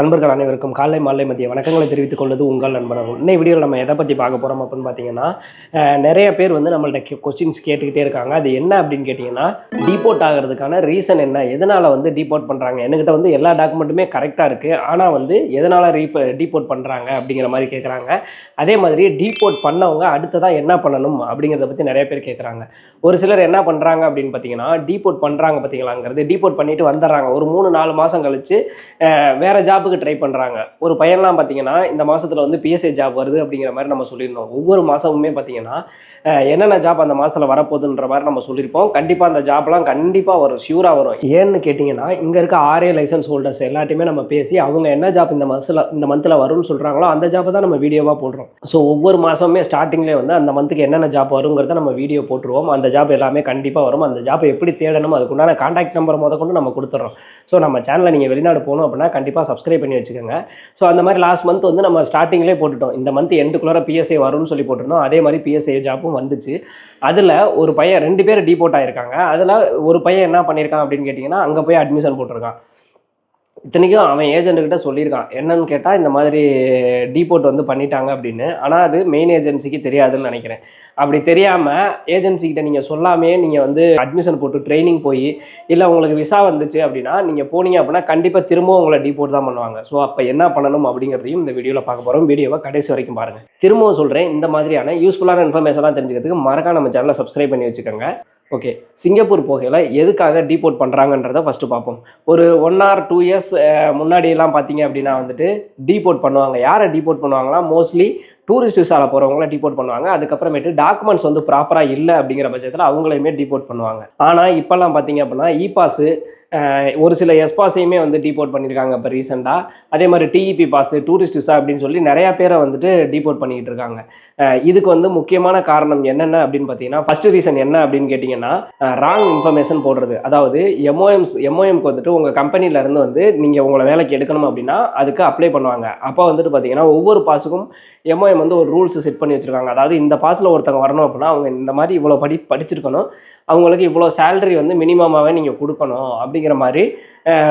நண்பர்கள் அனைவருக்கும் காலை மாலை மதிய வணக்கங்களை தெரிவித்துக் கொள்வது உங்கள் நண்பர்கள். இன்னைக்கு வீடியோவில் நம்ம எதை பற்றி பார்க்க போகிறோம் அப்படின்னு பார்த்தீங்கன்னா, நிறைய பேர் வந்து நம்மள்ட்ட கொஸ்டின்ஸ் கேட்டுக்கிட்டே இருக்காங்க. அது என்ன அப்படின்னு கேட்டிங்கன்னா, டீபோர்ட் ஆகிறதுக்கான ரீசன் என்ன, எதனால் வந்து டீபோர்ட் பண்ணுறாங்க, என்கிட்ட வந்து எல்லா டாக்குமெண்ட்டுமே கரெக்டாக இருக்குது, ஆனால் வந்து எதனால் டீபோர்ட் பண்ணுறாங்க அப்படிங்கிற மாதிரி கேட்குறாங்க. அதே மாதிரி டீபோர்ட் பண்ணவங்க அடுத்ததாக என்ன பண்ணணும் அப்படிங்கிறத பற்றி நிறைய பேர் கேட்குறாங்க. ஒரு சிலர் என்ன பண்ணுறாங்க அப்படின்னு பார்த்தீங்கன்னா, டீபோர்ட் பண்ணுறாங்க பார்த்தீங்களாங்கிறது, டீபோர்ட் பண்ணிவிட்டு வந்துடுறாங்க. ஒரு 3-4 மாதம் கழித்து வேறு ஜாப்புக்கு ட்ரை பண்ணுறாங்க. ஒரு பையன்லாம் பார்த்தீங்கன்னா இந்த மாதத்தில் வந்து பிஎஸ்ஐ ஜாப் வருது அப்படிங்கிற மாதிரி நம்ம சொல்லியிருந்தோம். ஒவ்வொரு மாதமுமே பார்த்தீங்கன்னா என்னென்ன ஜாப் அந்த மாதத்தில் வரப்போகுதுன்ற மாதிரி நம்ம சொல்லியிருப்போம். கண்டிப்பாக அந்த ஜாப்லாம் கண்டிப்பாக வரும், ஷியூராக வரும். ஏன்னு கேட்டிங்கன்னா, இங்கே இருக்க RA லைசன்ஸ் ஹோல்டர்ஸ் எல்லாத்தையுமே நம்ம பேசி அவங்க என்ன ஜாப் இந்த மந்தில் வரும்னு சொல்கிறாங்களோ அந்த ஜாப்பை தான் நம்ம வீடியோவாக போடுறோம். ஸோ ஒவ்வொரு மாதமே ஸ்டார்டிங்லேயே வந்து அந்த மந்த்துக்கு என்னென்ன ஜாப் வருங்கிறத நம்ம வீடியோ போட்டுருவோம். அந்த ஜாப் எல்லாமே கண்டிப்பாக வரும். அந்த ஜாப்பை எப்படி தேடணும், அதுக்குண்டான கான்டாக்ட் நம்பர் கொண்டு நம்ம கொடுத்துட்றோம். ஸோ நம்ம சேனலில் நீங்கள் வெளிநாடு போகணும் அப்படின்னா கண்டிப்பாக சப்ஸ்கிரைப் பண்ணி வச்சுக்கோங்க. ஸோ அந்த மாதிரி லாஸ்ட் மந்த் வந்து நம்ம ஸ்டார்டிங்லேயே போட்டுட்டோம். இந்த மந்த் எண்டுக்குள்ளார பிஎஸ்ஐ வரும்னு சொல்லி போட்டிருந்தோம். அதே மாதிரி பிஎஸ்ஐ ஜாப்பும் வந்துச்சு. அதில் ஒரு பையன் 2 பேர் டீபோர்ட் ஆகியிருக்காங்க. அதில் ஒரு பையன் என்ன பண்ணியிருக்கான் அப்படின்னு கேட்டிங்கன்னா, அங்கே போய் அட்மிஷன் போட்டிருக்கான். இத்தனைக்கும் அவன் ஏஜென்ட்டுக்கிட்ட சொல்லியிருக்கான். என்னன்னு கேட்டால், இந்த மாதிரி டீபோர்ட் வந்து பண்ணிட்டாங்க அப்படின்னு. ஆனால் அது மெயின் ஏஜென்சிக்கு தெரியாதுன்னு நினைக்கிறேன். அப்படி தெரியாமல் ஏஜென்சிக்கிட்ட நீங்கள் சொல்லாமே நீங்கள் வந்து அட்மிஷன் போட்டு ட்ரைனிங் போய், இல்லை உங்களுக்கு விசா வந்துச்சு அப்படின்னா நீங்கள் போனீங்க அப்படின்னா கண்டிப்பாக திரும்பவும் உங்களை டீபோர்ட் தான் பண்ணுவாங்க. ஸோ அப்போ என்ன பண்ணணும் அப்படிங்கிறதையும் இந்த வீடியோவில் பார்க்க போகிறோம். வீடியோவை கடைசி வரைக்கும் பாருங்கள். திரும்பவும் சொல்கிறேன், இந்த மாதிரியான யூஸ்ஃபுல்லான இன்ஃபர்மேஷன்லாம் தெரிஞ்சுக்கிறதுக்கு மறக்காம நம்ம சேனலை சப்ஸ்கிரைப் பண்ணி வச்சுக்கோங்க. ஓகே, சிங்கப்பூர் போகையில் எதுக்காக டீபோர்ட் பண்ணுறாங்கன்றதை ஃபஸ்ட்டு பார்ப்போம். ஒரு 1 or 2 இயர்ஸ் முன்னாடியெல்லாம் பார்த்தீங்க அப்படின்னா வந்துட்டு டீபோர்ட் பண்ணுவாங்க. யாரை டீபோர்ட் பண்ணுவாங்கன்னா, மோஸ்ட்லி டூரிஸ்ட் விசாவில் போகிறவங்கள டீபோர்ட் பண்ணுவாங்க. அதுக்கப்புறமேட்டு டாக்குமெண்ட்ஸ் வந்து ப்ராப்பராக இல்லை அப்படிங்கிற பட்சத்தில் அவங்களையுமே டீபோர்ட் பண்ணுவாங்க. ஆனால் இப்போல்லாம் பார்த்தீங்க அப்படின்னா இபாஸு, ஒரு சில எஸ்பாஸையுமே வந்து டீபோர்ட் பண்ணியிருக்காங்க இப்போ ரீசெண்டாக. அதே மாதிரி டிஇபி பாஸு, டூரிஸ்ட் விசா அப்படின்னு சொல்லி நிறையா பேரை வந்துட்டு டீபோர்ட் பண்ணிக்கிட்டு இருக்காங்க. இதுக்கு வந்து முக்கியமான காரணம் என்னென்ன அப்படின்னு பார்த்தீங்கன்னா, ஃபஸ்ட்டு ரீசன் என்ன அப்படின்னு கேட்டிங்கன்னா, ராங் இன்ஃபர்மேஷன் போடுறது. அதாவது எம்ஓஎம்க்கு வந்துட்டு உங்கள் கம்பெனிலேருந்து வந்து நீங்கள் உங்களை வேலைக்கு எடுக்கணும் அப்படின்னா அதுக்கு அப்ளை பண்ணுவாங்க. அப்போ வந்துட்டு பார்த்தீங்கன்னா ஒவ்வொரு பாஸுக்கும் எம்ஓஎம் வந்து ஒரு ரூல்ஸ் செட் பண்ணி வச்சுருக்காங்க. அதாவது இந்த பாஸில் ஒருத்தவங்க வரணும் அப்படின்னா அவங்க இந்த மாதிரி இவ்வளோ படிச்சிருக்கணும், அவங்களுக்கு இவ்வளோ சேலரி வந்து மினிமமாகவே நீங்கள் கொடுக்கணும் அப்படிங்கிற மாதிரி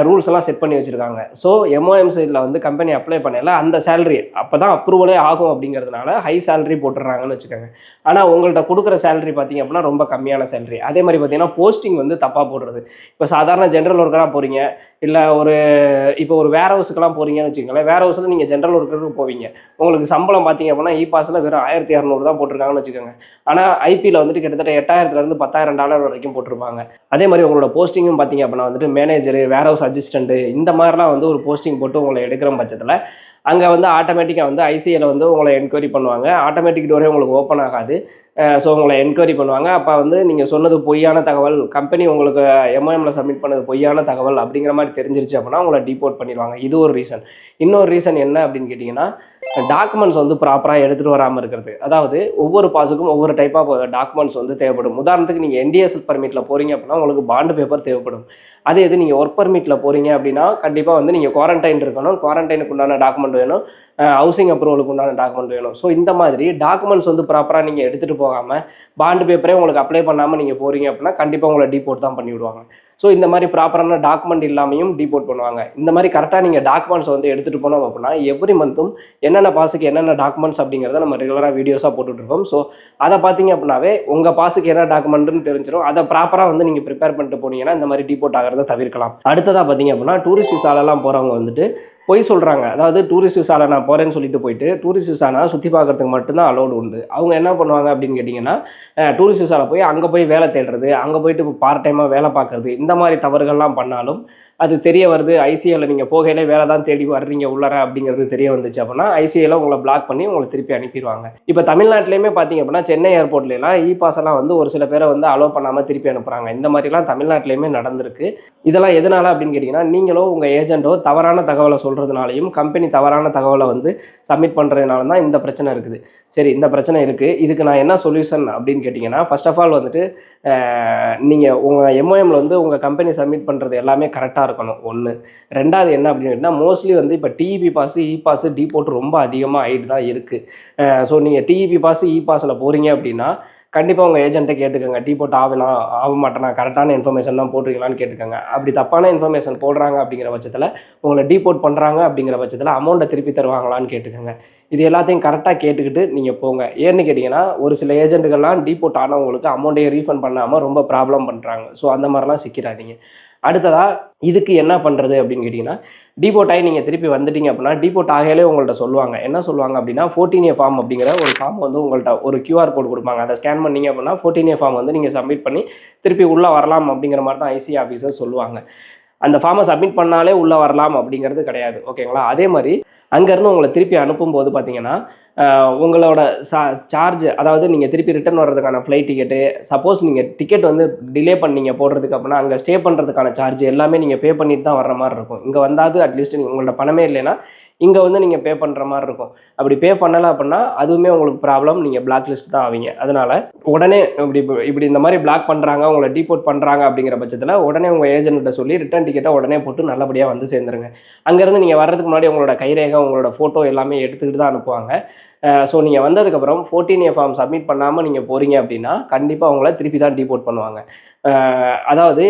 ரூல்ஸ் எல்லாம் செட் பண்ணி வச்சுருக்காங்க. ஸோ எம்ஓஎம் சைடில் வந்து கம்பெனி அப்ளை பண்ணல அந்த சேலரி அப்போ தான் அப்ரூவலே ஆகும் அப்படிங்கிறதுனால ஹை சேலரி போட்டுடுறாங்கன்னு வச்சுக்கோங்க. ஆனால் உங்கள்கிட்ட கொடுக்குற சேலரி பார்த்தீங்க அப்படின்னா ரொம்ப கம்மியான சேலரி. அதே மாதிரி பார்த்தீங்கன்னா போஸ்டிங் வந்து தப்பாக போடுறது. இப்போ சாதாரண ஜென்ரல் ஒர்க்கராக போகிறீங்க, இல்லை இப்போ ஒரு வேர் ஹவுஸுக்கெல்லாம் போகிறீங்கன்னு வச்சுக்கோங்களேன். வேர் ஹவுஸில் நீங்கள் ஜென்ரல் ஒர்க்கருக்கு போவீங்க, உங்களுக்கு சம்பளம் பார்த்தீங்க அப்படின்னா இபாஸில் வெறும் 1200 தான் போட்டிருக்காங்கன்னு வச்சுக்கோங்க. ஆனால் ஐபியில் வந்துட்டு கிட்டத்தட்ட $8000 $10,000 வரைக்கும் போட்டிருப்பாங்க. அதே மாதிரி உங்களோட போஸ்டிங்கும் பார்த்தீங்க அப்படின்னா வந்துட்டு மேனேஜரு, வேர் ஹவுஸ் அசிஸ்டண்ட்டு, இந்த மாதிரிலாம் வந்து ஒரு போஸ்டிங் போட்டு உங்களை எடுக்கிற பட்சத்தில் அங்கே வந்து ஆட்டோமேட்டிக்காக வந்து ஐசிஐயில் வந்து உங்களை என்கொயரி பண்ணுவாங்க. ஆட்டோமேட்டிக் டோரே உங்களுக்கு ஓப்பன் ஆகாது. ஸோ உங்களை என்கொயரி பண்ணுவாங்க. அப்போ வந்து நீங்கள் சொன்னது பொய்யான தகவல், கம்பெனி உங்களுக்கு எம்ஓஎம்மில் சப்மிட் பண்ணது பொய்யான தகவல் அப்படிங்கிற மாதிரி தெரிஞ்சிருச்சு அப்படின்னா உங்களை டீபோர்ட் பண்ணிடுவாங்க. இது ஒரு ரீசன். இன்னொரு ரீசன் என்ன அப்படின்னு கேட்டிங்கன்னா, டாக்குமெண்ட்ஸ் வந்து ப்ராப்பராக எடுத்துகிட்டு வராமல் இருக்கிறது. அதாவது ஒவ்வொரு பாஸுக்கும் ஒவ்வொரு டைப் ஆஃப் டாக்குமெண்ட்ஸ் வந்து தேவைப்படும். உதாரணத்துக்கு நீங்கள் NDSL பர்மிட்டில் போகிறீங்க அப்படின்னா உங்களுக்கு பாண்டு பேப்பர் தேவைப்படும். அதே இது நீங்கள் ஒர்க் பர்மிட்டில் போகிறீங்க அப்படின்னா கண்டிப்பாக வந்து நீங்கள் குவாரண்டைன் இருக்கணும், குவாரண்டைனுக்கு உண்டான டாக்குமெண்ட் வேணும், ஹவுசிங் அப்ரூவலுக்கு உண்டான டாக்குமெண்ட் வேணும். ஸோ இந்த மாதிரி டாக்குமெண்ட்ஸ் வந்து ப்ராப்பராக நீங்கள் எடுத்துகிட்டு போகாமல் பாண்டு பேப்பரே உங்களுக்கு அப்ளை பண்ணாமல் நீங்கள் போகிறீங்க அப்படின்னா கண்டிப்பாக உங்களை டீபோர்ட் தான் பண்ணி விடுவாங்க. ஸோ இந்த மாதிரி ப்ராப்பரான டாக்குமெண்ட் இல்லாமையும் டீபோர்ட் பண்ணுவாங்க. இந்த மாதிரி கரெக்டாக நீங்கள் டாக்குமெண்ட்ஸ் வந்து எடுத்துகிட்டு போனோம் அப்படின்னா எவ்ரி மந்த்தும் என்னென்ன பாஸுக்கு என்னென்ன டாக்குமெண்ட்ஸ் அப்படிங்கிறத நம்ம ரெகுலராக வீடியோஸாக போட்டுட்ருக்கோம். ஸோ அதை பார்த்தீங்க அப்படின்னாவே உங்கள் பாஸுக்கு என்ன டாக்குமெண்ட்டுன்னு தெரிஞ்சிடும். அதை ப்ராப்பராக வந்து நீங்கள் ப்ரிப்பேர் பண்ணிட்டு போனீங்கன்னா இந்த மாதிரி டீபோர்ட் ஆகிறத தவிர்க்கலாம். அடுத்ததாக பார்த்தீங்க அப்படின்னா டூரிஸ்ட் விசாலெல்லாம் போகிறவங்க வந்துட்டு போய் சொல்கிறாங்க. அதாவது டூரிஸ்ட் விசாவில் நான் போகிறேன்னு சொல்லிட்டு போயிட்டு டூரிஸ்ட் விசானா சுற்றி பார்க்குறதுக்கு மட்டும்தான் அலோடு உண்டு. அவங்க என்ன பண்ணுவாங்க அப்படின்னு கேட்டிங்கன்னா, டூரிஸ்ட் விசாவில் போய் அங்கே போய் வேலை தேடுறது, அங்கே போயிட்டு பார்ட் டைமாக வேலை பார்க்குறது, இந்த மாதிரி தவறுகள்லாம் பண்ணாலும் அது தெரிய வருது. ஐசிஐயில் நீங்கள் போகையிலே வேலை தான் தேடி வர்றீங்க உள்ளர அப்படிங்கிறது தெரிய வந்துச்சு அப்படின்னா ஐசிஐயில் உங்களை பிளாக் பண்ணி உங்களை திருப்பி அனுப்பிடுவாங்க. இப்போ தமிழ்நாட்டிலையுமே பார்த்தீங்க அப்படின்னா சென்னை ஏர்போர்ட்லாம் இபாஸ் எல்லாம் வந்து ஒரு சில பேரை வந்து அலோவ் பண்ணாமல் திருப்பி அனுப்புகிறாங்க. இந்த மாதிரிலாம் தமிழ்நாட்டிலையுமே நடந்திருக்கு. இதெல்லாம் எதனால் அப்படின்னு கேட்டிங்கன்னா, நீங்களோ உங்கள் ஏஜென்ட்டோ தவறான தகவலை சொல்கிறதுனாலையும் கம்பெனி தவறான தகவலை வந்து சப்மிட் பண்ணுறதுனால தான் இந்த பிரச்சனை இருக்குது. சரி, இந்த பிரச்சனை இருக்குது, இதுக்கு நான் என்ன சொல்யூஷன் அப்படின்னு கேட்டிங்கன்னா, ஃபர்ஸ்ட் ஆஃப் ஆல் வந்துட்டு நீங்கள் உங்கள் எம்ஓஎம்மில் வந்து உங்கள் கம்பெனி சப்மிட் பண்ணுறது எல்லாமே கரெக்டாக இருக்கணும். ஒன்று. ரெண்டாவது என்ன அப்படின்னு கேட்டிங்கன்னா, மோஸ்ட்லி வந்து இப்போ டிஇபி பாஸு இபாஸு டீபோர்ட் ரொம்ப அதிகமாக ஆகிட்டு தான் இருக்குது. ஸோ நீங்கள் டிஇபி பாஸு இபாஸில் போகிறீங்க அப்படின்னா கண்டிப்பாக உங்கள் ஏஜென்ட்டை கேட்டுக்கோங்க. டீபோட் ஆக மாட்டேனா, கரெக்டான இன்ஃபர்மேஷன் தான் போட்டிருக்கீங்களான்னு கேட்டுக்கோங்க. அப்படி தப்பான இன்ஃபர்மேஷன் போடுறாங்க அப்படிங்கிற பட்சத்தில், உங்களை டீபோட் பண்ணுறாங்க அப்படிங்கிற பட்சத்தில் அமௌண்ட்டை திருப்பி தருவாங்களான்னு கேட்டுக்கோங்க. இது எல்லாத்தையும் கரெக்டாக கேட்டுக்கிட்டு நீங்கள் போங்க. ஏன்னு கேட்டிங்கன்னா, ஒரு சில ஏஜென்ட்டுகள்லாம் டீபோட் ஆனவங்களுக்கு அமௌண்ட்டையே ரீஃபண்ட் பண்ணாமல் ரொம்ப ப்ராப்ளம் பண்ணுறாங்க. ஸோ அந்த மாதிரிலாம் சிக்கிறாதீங்க. அடுத்ததா இதுக்கு என்ன பண்ணுறது அப்படின்னு கேட்டிங்கன்னா, டீபோட் ஆகி நீங்கள் திருப்பி வந்துட்டீங்க அப்படின்னா, டீபோட் ஆகையிலே உங்கள்கிட்ட சொல்லுவாங்க. என்ன சொல்லுவாங்க அப்படின்னா, 14A ஃபார்ம் அப்படிங்கிற ஒரு ஃபார்ம் வந்து உங்கள்கிட்ட ஒரு QR கோட் கொடுப்பாங்க. அதை ஸ்கேன் பண்ணீங்க அப்படின்னா 14A ஃபார்ம் வந்து நீங்கள் சப்மிட் பண்ணி திருப்பி உள்ளே வரலாம் அப்படிங்கிற மாதிரி தான் ஐசிஏ ஆஃபீஸர் சொல்லுவாங்க. அந்த ஃபார்மை சப்மிட் பண்ணாலே உள்ளே வரலாம் அப்படிங்கிறது கிடையாது. ஓகேங்களா? அதே மாதிரி அங்கேருந்து உங்களை திருப்பி அனுப்பும்போது பார்த்தீங்கன்னா, உங்களோட சார்ஜ், அதாவது நீங்கள் திருப்பி ரிட்டர்ன் வர்றதுக்கான ஃப்ளைட் டிக்கெட்டு, சப்போஸ் நீங்கள் டிக்கெட் வந்து டிலே பண்ணீங்க போடுறதுக்கு அப்படின்னா, அங்கே ஸ்டே பண்ணுறதுக்கான சார்ஜ் எல்லாமே நீங்கள் பே பண்ணிட்டு தான் வர்ற மாதிரி இருக்கும். இங்கே வந்தாது அட்லீஸ்ட் உங்களோட பணமே இல்லைன்னா இங்கே வந்து நீங்கள் பே பண்ணுற மாதிரி இருக்கும். அப்படி பே பண்ணலை அப்படின்னா அதுவுமே உங்களுக்கு ப்ராப்ளம், நீங்கள் பிளாக் லிஸ்ட் தான் ஆவீங்க. அதனால் உடனே இப்படி இந்த மாதிரி பிளாக் பண்ணுறாங்க, உங்களை டீபோர்ட் பண்ணுறாங்க அப்படிங்கிற பட்சத்தில் உடனே உங்கள் ஏஜென்ட்டை சொல்லி ரிட்டர்ன் டிக்கெட்டை உடனே போட்டு நல்லபடியாக வந்து சேர்ந்துருங்க. அங்கேருந்து நீங்கள் வர்றதுக்கு முன்னாடி உங்களோட கைரேகை, உங்களோட ஃபோட்டோ எல்லாமே எடுத்துக்கிட்டு தான் அனுப்புவாங்க. ஸோ நீங்கள் வந்ததுக்கப்புறம் 14A ஃபார்ம் சப்மிட் பண்ணாமல் நீங்கள் போகிறீங்க அப்படின்னா கண்டிப்பாக உங்களை திருப்பி தான் டீபோர்ட் பண்ணுவாங்க. அதாவது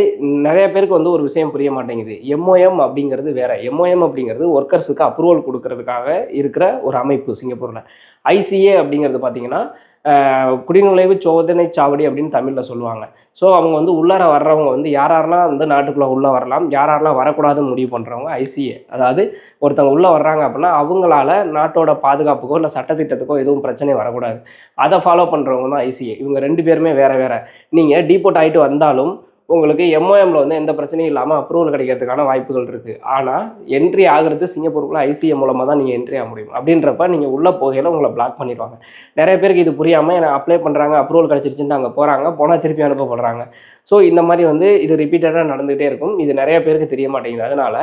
நிறைய பேருக்கு வந்து ஒரு விஷயம் புரிய மாட்டேங்குது. எம்ஓஎம் அப்படிங்கிறது வேற. எம்ஓஎம் அப்படிங்கிறது ஒர்க்கர்ஸுக்கு அப்ரூவல் கொடுக்கறதுக்காக இருக்கிற ஒரு அமைப்பு சிங்கப்பூரில். ஐசிஏ அப்படிங்கிறது பார்த்தீங்கன்னா குடிநுழைவு சோதனை சாவடி அப்படின்னு தமிழில் சொல்லுவாங்க. ஸோ அவங்க வந்து உள்ளார வர்றவங்க வந்து யாரெல்லாம் வந்து நாட்டுக்குள்ளே உள்ளே வரலாம், யாரெல்லாம் வரக்கூடாதுன்னு முடிவு பண்ணுறவங்க ஐசிஏ. அதாவது ஒருத்தவங்க உள்ளே வர்றாங்க அப்படின்னா அவங்களால நாட்டோட பாதுகாப்புக்கோ இல்லை சட்டத்திட்டத்துக்கோ எதுவும் பிரச்சனை வரக்கூடாது. அதை ஃபாலோ பண்ணுறவங்க தான் ஐசிஏ. இவங்க 2 பேருமே வேறு வேறு. நீங்கள் டீபோர்ட் ஆகிட்டு வந்தாலும் உங்களுக்கு எம்ஓஎம்ல வந்து எந்த பிரச்சனையும் இல்லாமல் அப்ரூவல் கிடைக்கிறதுக்கான வாய்ப்புகள் இருக்குது. ஆனால் என்ட்ரி ஆகிறது சிங்கப்பூருக்குள்ள ஐசிஏ மூலமாக தான் நீங்கள் என்ட்ரி ஆக முடியும். அப்படின்றப்ப நீங்கள் உள்ளே போகையில் உங்களை பிளாக் பண்ணிடுவாங்க. நிறைய பேருக்கு இது புரியாமல் எனக்கு அப்ளை பண்ணுறாங்க, அப்ரூவல் கிடச்சிருச்சுன்னு அங்கே போகிறாங்க, போனால் திருப்பி அனுப்பப்படுறாங்க. ஸோ இந்த மாதிரி வந்து இது ரிப்பீட்டடாக நடந்துகிட்டே இருக்கும். இது நிறைய பேருக்கு தெரிய மாட்டேங்குது. அதனால்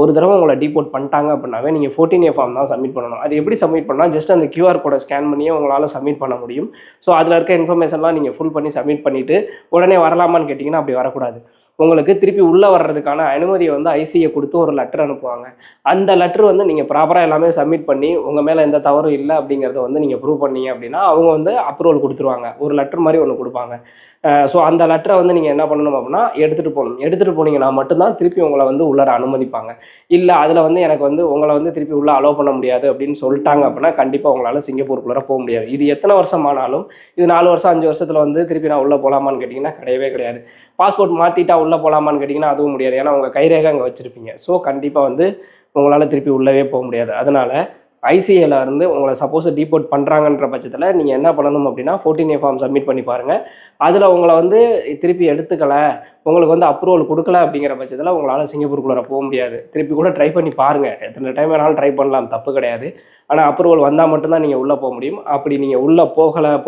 ஒரு தடவை உங்களை டீபோர்ட் பண்ணிட்டாங்க அப்படின்னாவே நீங்கள் 14A ஃபார்ம் தான் சப்மிட் பண்ணணும். அது எப்படி சப்மிட் பண்ணால் ஜஸ்ட் அந்த QR கோடை ஸ்கேன் பண்ணியே உங்களால் சப்மிட் பண்ண முடியும். ஸோ அதில் இருக்க இன்ஃபர்மேஷன்லாம் நீங்கள் ஃபுல் பண்ணி சப்மிட் பண்ணிவிட்டு உடனே வரலாமான்னு கேட்டிங்கன்னா அப்படி வரக்கூடாது. உங்களுக்கு திருப்பி உள்ளே வர்றதுக்கான அனுமதியை வந்து ஐசிஏ கொடுத்து ஒரு லெட்டர் அனுப்புவாங்க. அந்த லெட்டர் வந்து நீங்கள் ப்ராப்பராக எல்லாமே சப்மிட் பண்ணி உங்கள் மேலே எந்த தவறும் இல்லை அப்படிங்கிறத வந்து நீங்கள் ப்ரூவ் பண்ணீங்க அப்படின்னா அவங்க வந்து அப்ரூவல் கொடுத்துருவாங்க. ஒரு லெட்டர் மாதிரி ஒன்று கொடுப்பாங்க. ஸோ அந்த லெட்டரை வந்து நீங்கள் என்ன பண்ணணும் அப்படின்னா எடுத்துகிட்டு போகணும். எடுத்துகிட்டு போனீங்கன்னா மட்டும்தான் திருப்பி உங்களை வந்து உள்ளார அனுமதிப்பாங்க. இல்லை அதில் வந்து எனக்கு வந்து உங்களை வந்து திருப்பி உள்ளே அலோவ் பண்ண முடியாது அப்படின்னு சொல்லிட்டாங்க அப்படின்னா கண்டிப்பாக உங்களால் சிங்கப்பூருக்குள்ளே போக முடியாது. இது எத்தனை வருஷம் ஆனாலும், இது 4 வருஷம் 5 வருஷத்தில் வந்து திருப்பி நான் உள்ளே போகலாமான்னு கேட்டிங்கன்னா கிடையவே கிடையாது. பாஸ்போர்ட் மாற்றிட்டா உள்ளே போகலாமான்னு கேட்டிங்கன்னா அதுவும் முடியாது. ஏன்னா உங்கள் கைரேகை அங்கே வச்சுருப்பீங்க. ஸோ கண்டிப்பாக வந்து உங்களால் திருப்பி உள்ளவே போக முடியாது. அதனால் ஐசிஏல இருந்து உங்களை சப்போஸ் டீபோர்ட் பண்ணுறாங்கன்ற பட்சத்தில் நீங்கள் என்ன பண்ணணும் அப்படின்னா 14A ஃபார்ம் சப்மிட் பண்ணி பாருங்கள். அதில் உங்களை வந்து திருப்பி எடுத்துக்கலை, உங்களுக்கு வந்து அப்ரூவல் கொடுக்கல அப்படிங்கிற பட்சத்தில் உங்களால் சிங்கப்பூருக்குள்ளே போக முடியாது. திருப்பி கூட ட்ரை பண்ணி பாருங்கள். எத்தனை டைம் வேணாலும் ட்ரை பண்ணலாம், தப்பு கிடையாது. ஆனால் அப்ரூவல் வந்தால் மட்டும்தான் நீங்கள் உள்ளே போக முடியும். அப்படி நீங்கள் உள்ளே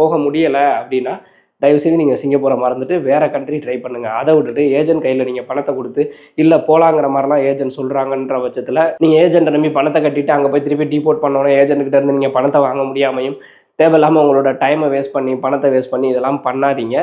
போக முடியலை அப்படின்னா தயவுசெய்து நீங்கள் சிங்கப்பூரை மறந்துட்டு வேறு கண்ட்ரி ட்ரை பண்ணுங்கள். அதை விட்டுட்டு ஏஜென்ட் கையில் நீங்கள் பணத்தை கொடுத்து இல்லை போகலாங்கிற மாதிரிலாம் ஏஜென்ட் சொல்கிறாங்கன்ற பட்சத்தில் நீங்கள் ஏஜென்ட்டை நம்பி பணத்தை கட்டிட்டு அங்கே போய் திருப்பி டீபோர்ட் பண்ணோன்னே ஏஜென்ட்கிட்ட இருந்து நீங்கள் பணத்தை வாங்க முடியாமையும் தேவையில்லாமல் உங்களோட டைமை வேஸ்ட் பண்ணி பணத்தை வேஸ்ட் பண்ணி இதெல்லாம் பண்ணாதீங்க.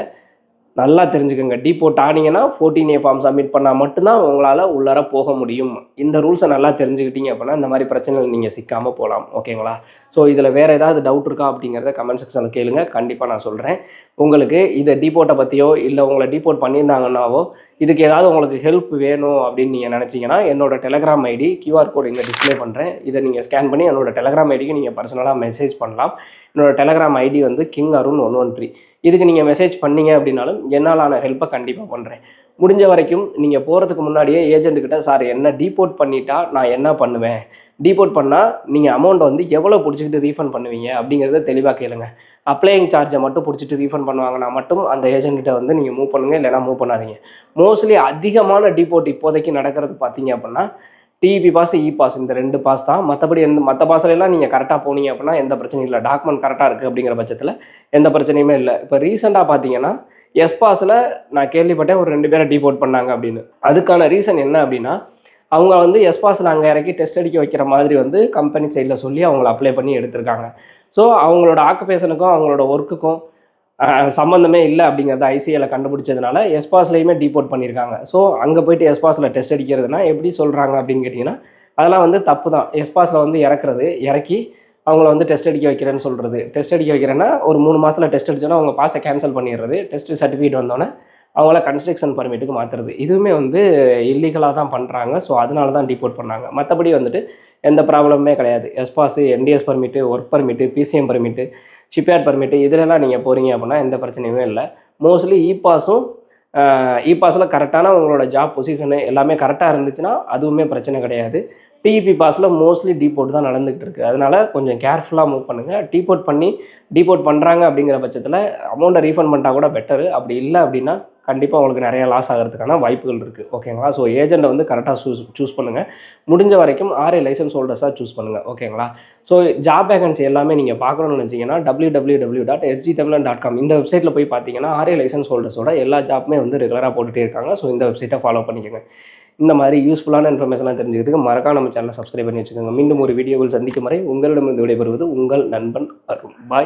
நல்லா தெரிஞ்சுக்கோங்க. டீபோர்ட் ஆனீங்கன்னா 14A ஃபார்ம் சப்மிட் பண்ணால் மட்டும்தான் உங்களால் உள்ளார போக முடியும். இந்த ரூல்ஸை நல்லா தெரிஞ்சுக்கிட்டீங்க அப்படின்னா இந்த மாதிரி பிரச்சனைகள் நீங்கள் சிக்காமல் போகலாம். ஓகேங்களா? ஸோ இதில் வேறு ஏதாவது டவுட் இருக்கா அப்படிங்கிறத கமெண்ட் செக்ஷனில் கேளுங்க. கண்டிப்பாக நான் சொல்கிறேன். உங்களுக்கு இதை டீபோர்ட்டை பற்றியோ இல்லை உங்களை டீபோர்ட் பண்ணியிருந்தாங்கன்னாவோ இதுக்கு ஏதாவது உங்களுக்கு ஹெல்ப் வேணும் அப்படின்னு நீங்கள் நினச்சிங்கன்னா என்னோட டெலகிராம் ஐடி QR கோட் இங்கே டிஸ்பிளே பண்ணுறேன். இதை நீங்கள் ஸ்கேன் பண்ணி என்னோட டெலகிராம் ஐடிக்கு நீங்கள் பர்சனலாக மெசேஜ் பண்ணலாம். என்னோட டெலகிராம் ஐடி வந்து KingArun113. இதுக்கு நீங்கள் மெசேஜ் பண்ணீங்க அப்படின்னாலும் என்னாலான ஹெல்ப்பை கண்டிப்பாக பண்ணுறேன். முடிஞ்ச வரைக்கும் நீங்கள் போகிறதுக்கு முன்னாடியே ஏஜென்ட்டுக்கிட்ட சார் என்ன டீபோர்ட் பண்ணிட்டா நான் என்ன பண்ணுவேன், டீபோர்ட் பண்ணால் நீங்கள் அமௌண்ட் வந்து எவ்வளோ பிடிச்சிக்கிட்டு ரீஃபண்ட் பண்ணுவீங்க அப்படிங்கிறத தெளிவாக கேளுங்க. அப்ளையிங் சார்ஜை மட்டும் பிடிச்சிட்டு ரீஃபண்ட் பண்ணுவாங்கன்னா மட்டும் அந்த ஏஜென்ட்கிட்ட வந்து நீங்கள் மூவ் பண்ணுங்கள், இல்லைனா மூவ் பண்ணாதீங்க. மோஸ்ட்லி அதிகமான டீபோர்ட் இப்போதைக்கு நடக்கிறது பார்த்தீங்க அப்படின்னா டிஇபி பாஸ், இ பாஸ், இந்த 2 பாஸ் தான். மற்றபடி மற்ற பாஸ்லாம் நீங்கள் கரெக்டாக போனீங்க அப்படின்னா எந்த பிரச்சனையும் இல்லை. டாக்குமெண்ட் கரெக்டாக இருக்குது அப்படிங்கிற பட்சத்தில் எந்த பிரச்சனையுமே இல்லை. இப்போ ரீசெண்டாக பார்த்தீங்கன்னா எஸ் பாஸில் நான் கேள்விப்பட்டேன் ஒரு 2 பேரை டீபோர்ட் பண்ணாங்க அப்படின்னு. அதுக்கான ரீசன் என்ன அப்படின்னா அவங்க வந்து எஸ் பாஸில் அங்கே இறக்கி டெஸ்ட் அடிக்க வைக்கிற மாதிரி வந்து கம்பெனி சைடில் சொல்லி அவங்கள அப்ளை பண்ணி எடுத்திருக்காங்க. ஸோ அவங்களோட ஆக்குபேஷனுக்கும் அவங்களோட ஒர்க்குக்கும் சம்மந்தமே இல்லை அப்படிங்கிறத ஐசிஏல கண்டுபிடிச்சதுனால எஸ்பாஸ்லையுமே டீபோர்ட் பண்ணியிருக்காங்க. ஸோ அங்கே போயிட்டு எஸ்பாஸில் டெஸ்ட் அடிக்கிறதுனா எப்படி சொல்கிறாங்க அப்படின்னு கேட்டிங்கன்னா அதெல்லாம் வந்து தப்பு தான். எஸ்பாஸில் வந்து இறக்கி அவங்கள வந்து டெஸ்ட் அடிக்க வைக்கிறேன்னு சொல்கிறது. டெஸ்ட் அடிக்க வைக்கிறேன்னா ஒரு 3 மாதத்தில் டெஸ்ட் அடிச்சோன்னா அவங்க பாஸை கேன்சல் பண்ணிடுறது. டெஸ்ட் சர்டிஃபிகேட் வந்தோடனே அவங்கள கன்ஸ்ட்ரக்ஷன் பர்மிட்டுக்கு மாற்றுறது. இதுவுமே வந்து இல்லீகலாக தான் பண்ணுறாங்க. ஸோ அதனால தான் டிபோர்ட் பண்ணாங்க. மற்றபடி வந்துட்டு எந்த ப்ராப்ளமுமே கிடையாது. S pass, NTS permit, work permit, PCM permit, shipyard permit இதிலெல்லாம் நீங்கள் போகிறீங்க அப்படின்னா எந்த பிரச்சனையுமே இல்லை. மோஸ்ட்லி இ பாஸும் இ பாஸில் கரெக்டான உங்களோட ஜாப் பொசிஷனு எல்லாமே கரெக்டாக இருந்துச்சுன்னா அதுவுமே பிரச்சனை கிடையாது. டிஇபி பாஸில் மோஸ்ட்லி டீபோர்ட் தான் நடந்துகிட்டு இருக்குது. அதனால் கொஞ்சம் கேர்ஃபுல்லாக மூவ் பண்ணுங்கள். டீபோர்ட் பண்ணுறாங்க அப்படிங்கிற பட்சத்தில் அமௌண்ட்டை ரீஃபண்ட் பண்ணிட்டா கூட பெட்டரு. அப்படி இல்லை அப்படின்னா கண்டிப்பாக உங்களுக்கு நிறைய லாஸ் ஆகிறதுக்கான வாய்ப்புகள் இருக்குது. ஓகேங்களா? ஸோ ஏஜெண்ட்டை வந்து கரெக்டாக சூஸ் பண்ணுங்கள். முடிஞ்ச வரைக்கும் ஆர்ஏ லைசன்ஸ் ஹோல்டர்ஸாக சூஸ் பண்ணுங்கள். ஓகேங்களா? ஸோ ஜாப் வேகன்சி எல்லாமே நீங்கள் பார்க்கணும்னு நினச்சிங்கன்னா www.sgtamil.com இந்த வெப்சைட்டில் போய் பார்த்தீங்கன்னா ஆர்ஏ லைசன்ஸ் ஹோல்டர்ஸோட எல்லா ஜாப்புமே வந்து ரெகுலராக போட்டுகிட்டே இருக்காங்க. ஸோ இந்த வெப்சைட்டை ஃபாலோ பண்ணிக்கோங்க. இந்த மாதிரி யூஸ்ஃபுல்லான இன்ஃபர்மேஷன்லாம் தெரிஞ்சுக்கிறதுக்கு மறக்காம நம்ம சேனலை சப்ஸ்கிரைப் பண்ணி வச்சுக்கோங்க. மீண்டும் ஒரு வீடியோவில் சந்திக்கும் வரை உங்களிடமிருந்து விடைபெறுவது உங்கள் நண்பன் அருண். பாய்.